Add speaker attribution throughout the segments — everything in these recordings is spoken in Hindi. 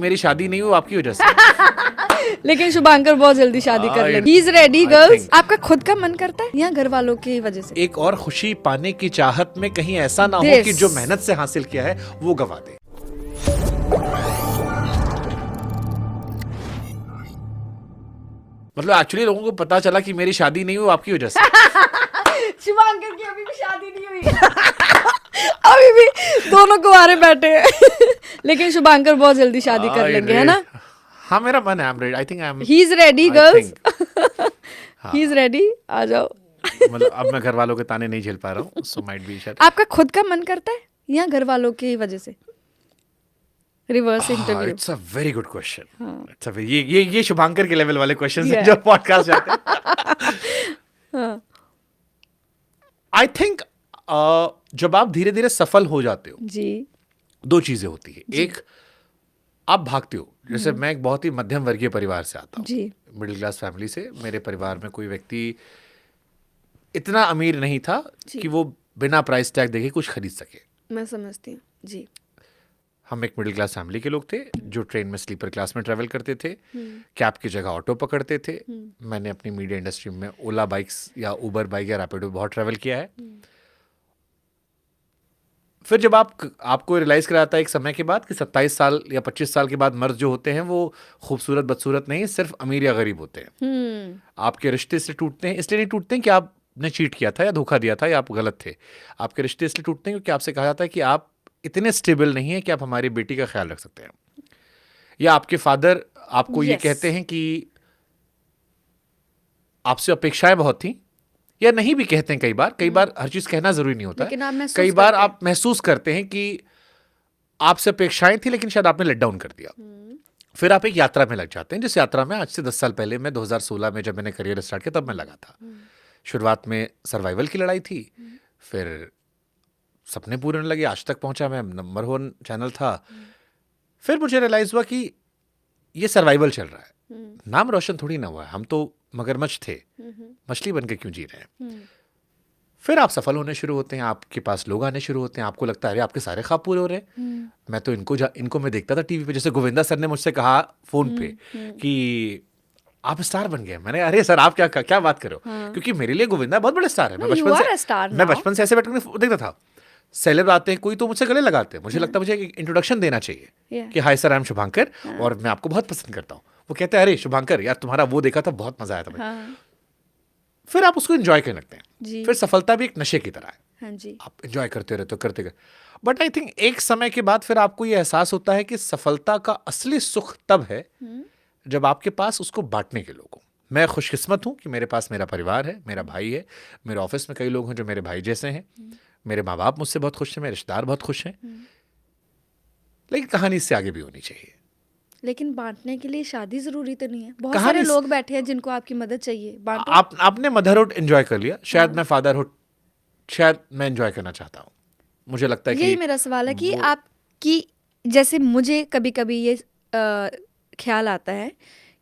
Speaker 1: मेरी शादी नहीं हुई आपकी वजह से।
Speaker 2: लेकिन शुभांकर बहुत जल्दी शादी कर लेंगे। ही इज रेडी गर्ल्स। आपका खुद का मन करता है या घर वालों की वजह से?
Speaker 1: एक और खुशी पाने की चाहत में कहीं ऐसा ना हो
Speaker 2: This.
Speaker 1: कि जो मेहनत से हासिल किया है वो गवा दे। मतलब एक्चुअली लोगों को पता चला कि मेरी शादी नहीं हुई आपकी वजह से।
Speaker 2: शुभांकर की अभी भी शादी नहीं हुई। अभी भी दोनों कुंवारे बैठे हैं। लेकिन शुभांकर बहुत जल्दी शादी कर लेंगे, है ना?
Speaker 1: हाँ मेरा मन है। I think I am
Speaker 2: he is ready girls. He is ready. आ जाओ।
Speaker 1: मतलब अब मैं घर वालों के ताने नहीं झेल पा रहा हूँ, सो माइट बी शायद।
Speaker 2: आपका खुद का मन करता है या घर वालों की वजह से? Reverse interview.
Speaker 1: It's a very good question. It's a ये शुभांकर के लेवल वाले क्वेश्चंस हैं
Speaker 2: Yeah.
Speaker 1: जो पॉडकास्ट जाते हैं। आई थिंक जब आप धीरे धीरे सफल हो जाते हो,
Speaker 2: जी
Speaker 1: दो चीजें होती है। एक, आप भागते हो। जैसे मैं एक बहुत ही मध्यम वर्गीय परिवार से आता हूँ,
Speaker 2: जी
Speaker 1: मिडिल क्लास फैमिली से। मेरे परिवार में कोई व्यक्ति इतना अमीर नहीं था कि वो बिना प्राइस टैग देखे कुछ खरीद सके।
Speaker 2: मैं समझती हूँ। जी
Speaker 1: हम एक मिडिल क्लास फैमिली के लोग थे जो ट्रेन में स्लीपर क्लास में ट्रैवल करते थे, कैब की जगह ऑटो पकड़ते थे। मैंने अपनी मीडिया इंडस्ट्री में ओला बाइक्स या उबर बाइक या रैपिडो बहुत ट्रैवल किया है। फिर जब आपको रियलाइज कराता है एक समय के बाद कि 27 साल या 25 साल के बाद मर्द जो होते हैं वो खूबसूरत बदसूरत नहीं, सिर्फ अमीर या गरीब होते हैं। आपके रिश्ते से टूटते हैं, इसलिए नहीं टूटते हैं कि आपने चीट किया था या धोखा दिया था या आप गलत थे। आपके रिश्ते इसलिए टूटते हैं क्योंकि आपसे कहा जाता है कि आप इतने स्टेबल नहीं है कि आप हमारी बेटी का ख्याल रख सकते हैं, या आपके फादर आपको ये
Speaker 2: Yes.
Speaker 1: कहते हैं कि आपसे अपेक्षाएं बहुत थी, या नहीं भी कहते हैं। कई बार हर चीज कहना जरूरी नहीं होता
Speaker 2: लेकिन आप
Speaker 1: है।
Speaker 2: महसूस
Speaker 1: कई बार
Speaker 2: करते हैं।
Speaker 1: आप महसूस करते हैं कि आपसे अपेक्षाएं थी लेकिन शायद आपने लेट डाउन कर दिया। फिर आप एक यात्रा में लग जाते हैं, जिस यात्रा में आज से 10 साल पहले, मैं 2016 में जब मैंने करियर स्टार्ट किया तब मैं लगा था। शुरुआत में सर्वाइवल की लड़ाई थी, फिर सपने पूरे होने लगे, आज तक पहुंचा, मैं नंबर 1 चैनल था। फिर मुझे रियलाइज हुआ कि ये सर्वाइवल चल रहा है, नाम रोशन थोड़ी ना हुआ है। हम तो मगरमच्छ थे, मछली बन के क्यों जी रहे हैं। फिर आप सफल होने शुरू होते हैं, आपके पास लोग आने शुरू होते हैं, आपको लगता है अरे आपके सारे ख्वाब पूरे हो रहे हैं। मैं तो इनको मैं देखता था टीवी पे। जैसे गोविंदा सर ने मुझसे कहा फोन पे कि आप स्टार बन गए। मैंने अरे सर आप क्या बात कर रहे हो? क्योंकि मेरे लिए गोविंदा बहुत बड़े स्टार है। मैं
Speaker 2: you are a star
Speaker 1: मैं
Speaker 2: now.
Speaker 1: बचपन से ऐसे बैठ कर देखता था। सेलेब आते हैं कोई तो मुझसे गले लगाते हैं, मुझे लगता है मुझे एक इंट्रोडक्शन देना चाहिए
Speaker 2: Yeah.
Speaker 1: कि hi sir I am Shubhankar और मैं आपको बहुत पसंद करता हूँ। वो कहते हैं अरे शुभांकर यार तुम्हारा वो देखा था, बहुत मजा आया था भाई। फिर आप उसको एंजॉय करने लगते हैं।
Speaker 2: जी
Speaker 1: फिर सफलता भी एक नशे की तरह है,
Speaker 2: हाँ जी
Speaker 1: आप एंजॉय करते रहते हो, करते करते। बट आई थिंक एक समय के बाद फिर आपको ये एहसास होता है कि सफलता का असली सुख तब है जब आपके पास उसको बांटने के लोग हों। मैं खुशकिस्मत हूं कि मेरे पास मेरा परिवार है, मेरा भाई है, मेरे ऑफिस में कई लोग हैं जो मेरे भाई जैसे हैं, मेरे माँ बाप मुझसे बहुत खुश हैं, मेरे रिश्तेदार बहुत खुश हैं। लेकिन कहानी इससे आगे भी होनी चाहिए।
Speaker 2: लेकिन बांटने के लिए शादी जरूरी तो नहीं है। बहुत
Speaker 1: कहानी
Speaker 2: सारे
Speaker 1: इस-
Speaker 2: लोग बैठे हैं जिनको आपकी मदद चाहिए। बांटो।
Speaker 1: आपने मदरहुड एंजॉय कर लिया, शायद मैं फादरहुड शायद मैं एंजॉय करना चाहता हूँ। मुझे लगता है
Speaker 2: यही
Speaker 1: कि
Speaker 2: मेरा सवाल है कि
Speaker 1: वो-
Speaker 2: आपकी, जैसे मुझे कभी कभी ये ख्याल आता है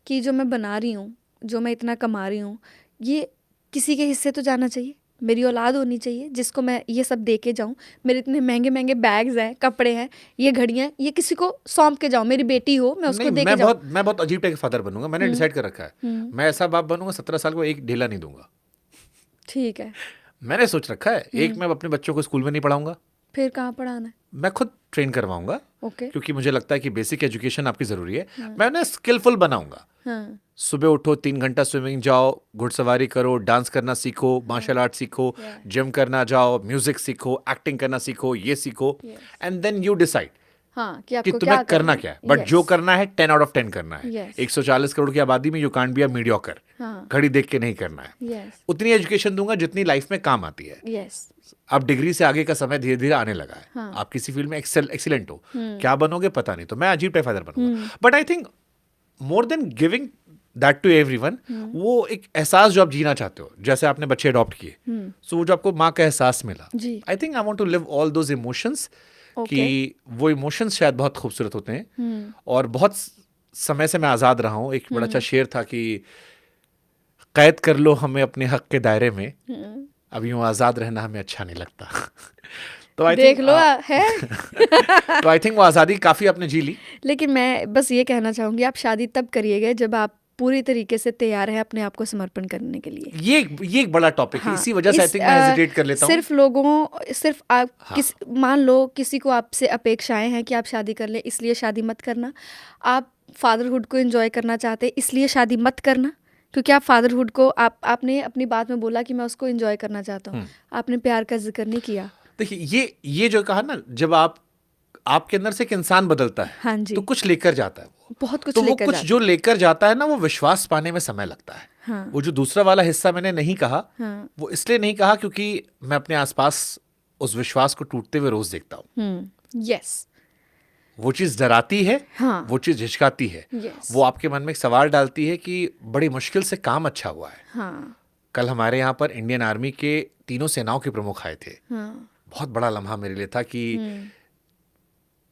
Speaker 2: कि जो मैं बना रही हूँ, जो मैं इतना कमा रही हूँ, ये किसी के हिस्से तो जाना चाहिए। मेरी औलाद होनी चाहिए जिसको मैं ये सब दे के जाऊँ। मेरे इतने महंगे महंगे बैग्स हैं, कपड़े हैं, ये घड़ियाँ, ये किसी को सौंप के जाऊँ। मेरी बेटी हो, मैं उसको
Speaker 1: नहीं,
Speaker 2: दे के जाऊँ।
Speaker 1: मैं बहुत अजीब टाइप का फादर बनूंगा। मैंने डिसाइड कर रखा है, मैं ऐसा बाप बनूंगा 17 साल को एक ढेला नहीं दूंगा।
Speaker 2: ठीक है,
Speaker 1: मैंने सोच रखा है, एक मैं अपने बच्चों को स्कूल में नहीं पढ़ाऊंगा,
Speaker 2: फिर कहाँ पढ़ाना है?
Speaker 1: मैं खुद ट्रेन करवाऊंगा।
Speaker 2: ओके
Speaker 1: क्योंकि मुझे लगता है कि बेसिक एजुकेशन आपकी जरूरी है। मैं उन्हें स्किलफुल बनाऊंगा।
Speaker 2: हाँ
Speaker 1: सुबह उठो, 3 घंटा स्विमिंग जाओ, घुड़सवारी करो, डांस करना सीखो, मार्शल आर्ट सीखो, जिम करना जाओ, म्यूजिक सीखो, एक्टिंग करना सीखो, ये सीखो, एंड देन यू डिसाइड
Speaker 2: हाँ कि
Speaker 1: कि
Speaker 2: आपको
Speaker 1: तुम्हें
Speaker 2: क्या
Speaker 1: करना क्या है। But
Speaker 2: Yes.
Speaker 1: जो करना है 10 आउट ऑफ 10 करना है।
Speaker 2: Yes.
Speaker 1: 140 करोड़ की आबादी में you can't be a mediocre.
Speaker 2: हाँ
Speaker 1: घड़ी देख के नहीं करना है।
Speaker 2: यस
Speaker 1: उतनी एजुकेशन दूंगा जितनी लाइफ में काम आती है।
Speaker 2: यस
Speaker 1: अब डिग्री से आगे का समय धीरे धीरे आने लगा है।
Speaker 2: हाँ।
Speaker 1: आप किसी फील्ड में एक्सीलेंट हो, क्या बनोगे पता नहीं, तो मैं अजीब टाइप फादर बनूंगा। But I think more than giving that to everyone, वो एक एहसास जो आप जीना चाहते हो, जैसे आपने बच्चे अडॉप्ट किए, सो वो जो आपको माँ का एहसास मिला,
Speaker 2: जी
Speaker 1: I think I want to live all those emotions. कि वो इमोशंस शायद बहुत खूबसूरत होते हैं। और बहुत समय से मैं आज़ाद रहा हूँ। एक बड़ा अच्छा शेर था कि कैद कर लो हमें अपने हक के दायरे में, अब यूं आज़ाद रहना हमें अच्छा नहीं लगता। तो आई
Speaker 2: देख
Speaker 1: थिंक
Speaker 2: लो है।
Speaker 1: तो आई थिंक वो आज़ादी काफ़ी आपने जी ली।
Speaker 2: लेकिन मैं बस ये कहना चाहूंगी, आप शादी तब करिएगा जब आप पूरी तरीके से तैयार हैं अपने आप को समर्पण करने के लिए।
Speaker 1: ये एक बड़ा टॉपिक है,
Speaker 2: हाँ,
Speaker 1: इसी वजह से आई थिंक मैं हेजिटेट कर लेता हूँ।
Speaker 2: सिर्फ आप
Speaker 1: हाँ।
Speaker 2: मान लो किसी को आपसे अपेक्षाएं हैं कि आप शादी कर लें, इसलिए शादी मत करना। आप फादरहुड को एंजॉय करना चाहते हैं, इसलिए शादी मत करना, क्योंकि आप फादरहुड को आपने अपनी बात में बोला कि मैं उसको एंजॉय करना चाहता हूँ, आपने प्यार का जिक्र नहीं किया।
Speaker 1: देखिए ये जो कहा ना, जब आपके अंदर से एक इंसान बदलता है,
Speaker 2: हाँ जी,
Speaker 1: तो कुछ लेकर जाता है वो।
Speaker 2: बहुत कुछ
Speaker 1: तो वो
Speaker 2: लेकर
Speaker 1: कुछ
Speaker 2: जाता
Speaker 1: जो लेकर जाता है ना, वो विश्वास पाने में समय लगता है।
Speaker 2: हाँ,
Speaker 1: वो जो दूसरा वाला हिस्सा मैंने नहीं कहा,
Speaker 2: हाँ,
Speaker 1: वो इसलिए नहीं कहा क्योंकि मैं अपने आसपास उस विश्वास को टूटते हुए रोज देखता हूँ।
Speaker 2: यस,
Speaker 1: वो चीज डराती है,
Speaker 2: हाँ,
Speaker 1: वो चीज झिझकाती है,
Speaker 2: यस,
Speaker 1: वो आपके मन में एक सवाल डालती है कि बड़ी मुश्किल से काम अच्छा हुआ है।
Speaker 2: हाँ,
Speaker 1: कल हमारे यहाँ पर इंडियन आर्मी के तीनों सेनाओं के प्रमुख आए थे।
Speaker 2: हाँ,
Speaker 1: बहुत बड़ा लम्हा मेरे लिए था कि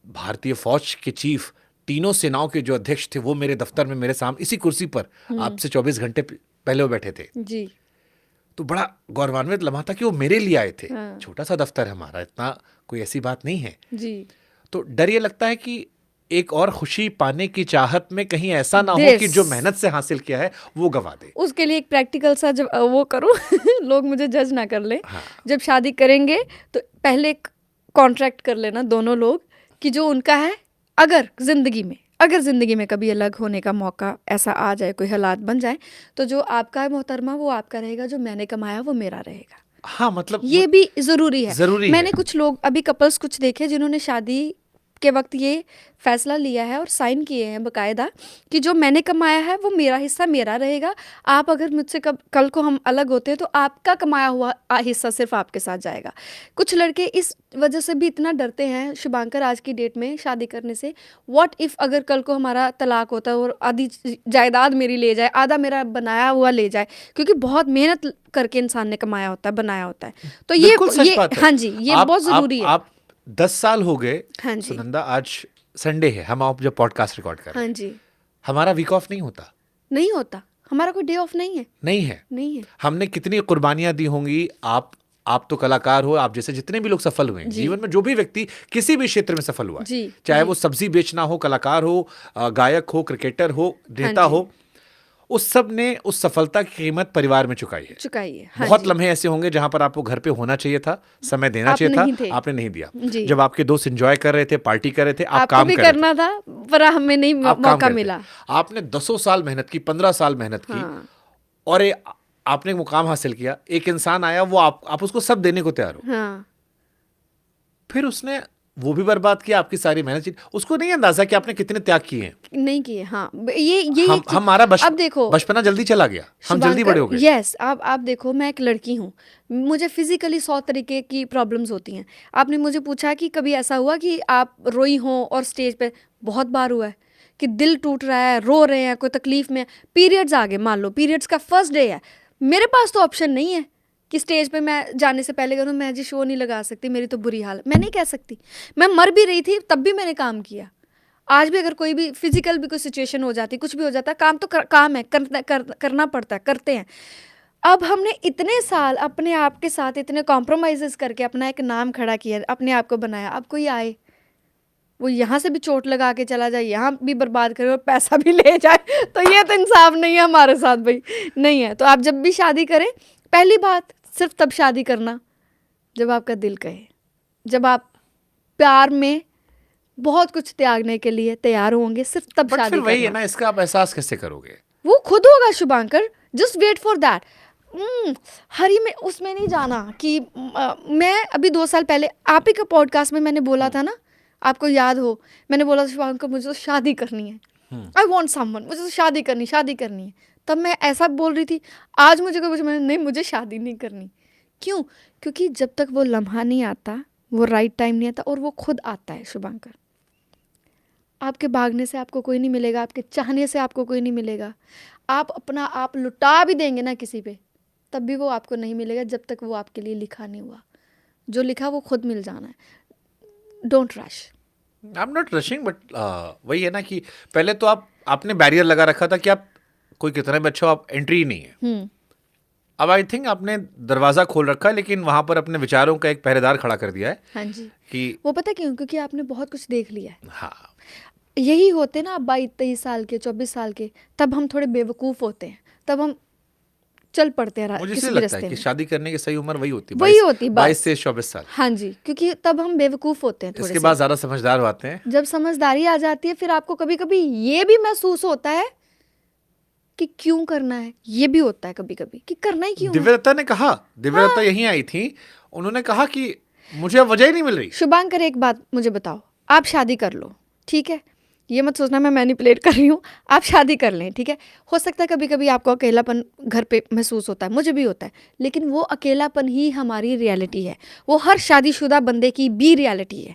Speaker 1: भारतीय फौज के चीफ, तीनों सेनाओं के जो अध्यक्ष थे, वो मेरे दफ्तर में मेरे सामने इसी कुर्सी पर आपसे 24 घंटे पहले वो बैठे थे।
Speaker 2: जी,
Speaker 1: तो बड़ा गौरवान्वित लम्हा था कि वो मेरे लिए आए थे।
Speaker 2: हाँ।
Speaker 1: छोटा सा दफ्तर है हमारा, इतना कोई ऐसी बात नहीं है।
Speaker 2: जी,
Speaker 1: तो डर ये लगता है कि एक और खुशी पाने की चाहत में कहीं ऐसा ना हो कि
Speaker 2: This-
Speaker 1: जो मेहनत से हासिल किया है वो गवा दे।
Speaker 2: उसके लिए एक प्रैक्टिकल सा जब वो करूं लोग मुझे जज ना कर ले।
Speaker 1: हाँ।
Speaker 2: जब शादी करेंगे तो पहले एक कॉन्ट्रैक्ट कर लेना दोनों लोग कि जो उनका है, अगर जिंदगी में कभी अलग होने का मौका ऐसा आ जाए, कोई हालात बन जाए, तो जो आपका है मोहतरमा वो आपका रहेगा, जो मैंने कमाया वो मेरा रहेगा।
Speaker 1: हाँ, मतलब
Speaker 2: ये भी जरूरी है।
Speaker 1: जरूरी
Speaker 2: मैंने
Speaker 1: है।
Speaker 2: कुछ लोग अभी कपल्स कुछ देखे जिन्होंने शादी के वक्त ये फैसला लिया है और साइन किए हैं बकायदा कि जो मैंने कमाया है वो मेरा हिस्सा मेरा रहेगा। आप अगर मुझसे कल को हम अलग होते हैं तो आपका कमाया हुआ हिस्सा सिर्फ आपके साथ जाएगा। कुछ लड़के इस वजह से भी इतना डरते हैं शुभांकर आज की डेट में शादी करने से, व्हाट इफ अगर कल को हमारा तलाक होता है और आधी जायदाद मेरी ले जाए, आधा मेरा बनाया हुआ ले जाए, क्योंकि बहुत मेहनत करके इंसान ने कमाया होता है, बनाया होता है। तो
Speaker 1: बिल्कुल सच बात है।
Speaker 2: हाँ जी, ये बहुत जरूरी है।
Speaker 1: आप 10 साल हो गए।
Speaker 2: हाँ जी,
Speaker 1: सुनंदा, आज संडे है, हम आप जब पॉडकास्ट रिकॉर्ड कर रहे
Speaker 2: हाँ
Speaker 1: हैं,
Speaker 2: जी,
Speaker 1: हमारा वीक ऑफ नहीं होता।
Speaker 2: नहीं होता, हमारा कोई डे ऑफ नहीं है,
Speaker 1: नहीं है।
Speaker 2: नहीं है।
Speaker 1: हमने कितनी कुर्बानियां दी होंगी। आप तो कलाकार हो, आप जैसे जितने भी लोग सफल हुए हैं
Speaker 2: जी।
Speaker 1: जीवन में, जो भी व्यक्ति किसी भी क्षेत्र में सफल हुआ है,
Speaker 2: जी,
Speaker 1: चाहे
Speaker 2: जी।
Speaker 1: वो सब्जी बेचना हो, कलाकार हो, गायक हो, क्रिकेटर हो, नेता
Speaker 2: हाँ जी।
Speaker 1: हो, उस सब ने उस सफलता की कीमत परिवार में चुकाई है।
Speaker 2: चुकाई है। हाँ
Speaker 1: बहुत
Speaker 2: जी।
Speaker 1: लम्हे ऐसे होंगे जहां पर आपको घर पे होना चाहिए था, समय देना
Speaker 2: आप
Speaker 1: चाहिए
Speaker 2: नहीं
Speaker 1: था,
Speaker 2: थे।
Speaker 1: आपने नहीं दिया।
Speaker 2: जी।
Speaker 1: जब आपके दोस्त एंजॉय कर रहे थे, पार्टी कर रहे थे, आप
Speaker 2: आपको
Speaker 1: काम
Speaker 2: भी
Speaker 1: कर रहे थे।
Speaker 2: करना था पर हमें नहीं
Speaker 1: आप काम
Speaker 2: मौका
Speaker 1: कर रहे थे।
Speaker 2: मिला।
Speaker 1: आपने 10 साल मेहनत की, 15 साल मेहनत की,
Speaker 2: हाँ,
Speaker 1: और आपने एक मुकाम हासिल किया। एक इंसान आया, वो आप उसको सब देने को तैयार हो,
Speaker 2: हाँ,
Speaker 1: फिर उसने वो भी बर्बाद किया, आपकी सारी मेहनत। उसको नहीं अंदाजा कि आपने कितने त्याग किए हैं।
Speaker 2: नहीं किए। हाँ, ये
Speaker 1: हमारा
Speaker 2: अब देखो,
Speaker 1: बचपना जल्दी चला गया, हम जल्दी बड़े हो गए।
Speaker 2: यस, आप देखो, मैं एक लड़की हूँ, मुझे फिजिकली 100 तरीके की प्रॉब्लम्स होती हैं। आपने मुझे पूछा कि कभी ऐसा हुआ कि आप रोई हो और स्टेज पे, बहुत बार हुआ है कि दिल टूट रहा है, रो रहे हैं, कोई तकलीफ में, पीरियड्स आ गए, मान लो पीरियड्स का फर्स्ट डे है, मेरे पास तो ऑप्शन नहीं है कि स्टेज पे मैं जाने से पहले करूँ मैं जी शो नहीं लगा सकती, मेरी तो बुरी हालत, मैं नहीं कह सकती। मैं मर भी रही थी तब भी मैंने काम किया। आज भी अगर कोई भी फिजिकल भी कोई सिचुएशन हो जाती, कुछ भी हो जाता है, काम तो काम है, करना पड़ता है, करते हैं। अब हमने इतने साल अपने आप के साथ इतने कॉम्प्रोमाइजेस करके अपना एक नाम खड़ा किया, अपने आप को बनाया। अब कोई आए, वो यहाँ से भी चोट लगा के चला जाए, यहाँ भी बर्बाद करे और पैसा भी ले जाए, तो ये तो इंसाफ नहीं है हमारे साथ भाई, नहीं है। तो आप जब भी शादी करें, पहली बात, सिर्फ तब शादी करना जब आपका दिल कहे, जब आप प्यार में बहुत कुछ त्यागने के लिए तैयार होंगे, सिर्फ तब
Speaker 1: बट
Speaker 2: शादी
Speaker 1: फिर वही है
Speaker 2: करना।
Speaker 1: ना, इसका आप एहसास कैसे करोगे?
Speaker 2: वो खुद होगा Shubhankar, just wait for that. Hurry में उसमें नहीं जाना कि मैं अभी 2 साल पहले आप ही का पॉडकास्ट में मैंने बोला था ना, आपको याद हो, मैंने बोला था शुभांकर मुझे तो शादी करनी है, आई वॉन्ट समवन, मुझे तो शादी करनी है। तब मैं ऐसा बोल रही थी। आज मुझे कोई पूछे, मैंने नहीं, मुझे शादी नहीं करनी। क्यों? क्योंकि जब तक वो लम्हा नहीं आता, वो राइट टाइम नहीं आता, और वो खुद आता है शुभांकर। आपके भागने से आपको कोई नहीं मिलेगा, आपके चाहने से आपको कोई नहीं मिलेगा। आप अपना आप लुटा भी देंगे ना किसी पे, तब भी वो आपको नहीं मिलेगा जब तक वो आपके लिए लिखा नहीं हुआ। जो लिखा वो खुद मिल जाना है। Don't rush.
Speaker 1: I am not rushing, but वही है ना कि पहले तो आपने बैरियर लगा रखा था कि आप कोई कितना भी अच्छा हो, आप एंट्री ही नहीं है। अब आई थिंक आपने दरवाजा खोल रखा है, लेकिन वहां पर अपने विचारों का एक पहरेदार खड़ा कर दिया है
Speaker 2: हाँ जी।
Speaker 1: कि
Speaker 2: वो पता क्यों? क्योंकि आपने बहुत कुछ देख लिया है।
Speaker 1: हाँ,
Speaker 2: यही होते ना, आप 22-23 साल के, 24 साल के, तब हम थोड़े बेवकूफ़ होते हैं, तब हम चल पड़ते हैं
Speaker 1: मुझे
Speaker 2: किसी
Speaker 1: इसलिए
Speaker 2: भी
Speaker 1: लगता है
Speaker 2: रास्ते
Speaker 1: कि
Speaker 2: में।
Speaker 1: शादी करने की सही उम्र वही होती है,
Speaker 2: वही होती
Speaker 1: 22
Speaker 2: बस।
Speaker 1: से 24 साल।
Speaker 2: हाँ जी, क्योंकि तब हम बेवकूफ़ होते हैं थोड़े
Speaker 1: इसके
Speaker 2: से।
Speaker 1: बाद ज्यादा समझदार हो आते हैं।
Speaker 2: जब समझदारी आ जाती है, फिर आपको कभी-कभी ये भी महसूस होता है कि क्यों करना है? ये भी होता है कभी-कभी कि करना ही क्यों है?
Speaker 1: दिव्यदत्ता ने कहा, दिव्यदत्ता यहीं आई थी, उन्होंने कहा कि मुझे अब वजह ही नहीं मिल रही।
Speaker 2: शुभांकर, एक बात मुझे बताओ, आप शादी कर लो, ठीक है? ये मत सोचना मैं मैनिपुलेट कर रही हूँ, आप शादी कर लें, ठीक है? हो सकता है कभी-कभी आपको अकेलापन घर पे महसूस होता है, मुझे भी होता है, लेकिन वो अकेलापन ही हमारी रियलिटी है, वो हर शादीशुदा बंदे की भी रियलिटी है।